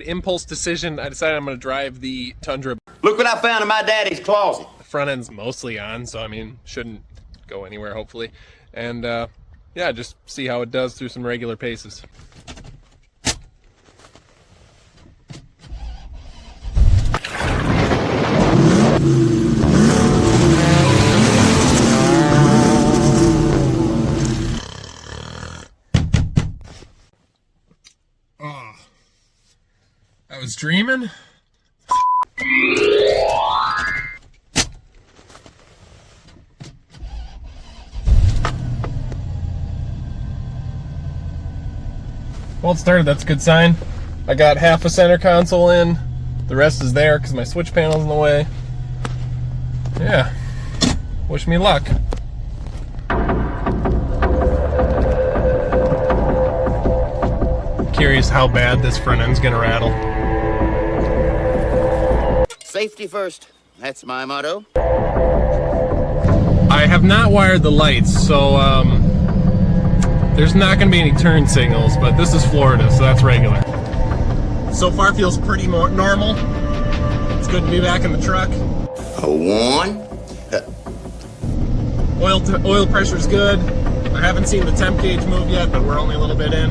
impulse decision. I decided I'm going to drive the Tundra. Look what I found in my daddy's closet. The front end's mostly on, so I mean, shouldn't go anywhere, hopefully. And yeah, just see how it does through some regular paces. Oh, I was dreaming. Well, it started. That's a good sign. I got half a center console in. The rest is there because my switch panel's in the way. Yeah. Wish me luck. Curious how bad this front end's gonna rattle. Safety first. That's my motto. I have not wired the lights, so there's not going to be any turn signals, but this is Florida, so that's regular. So far feels pretty normal. It's good to be back in the truck. Oil pressure's good. I haven't seen the temp gauge move yet, but we're only a little bit in.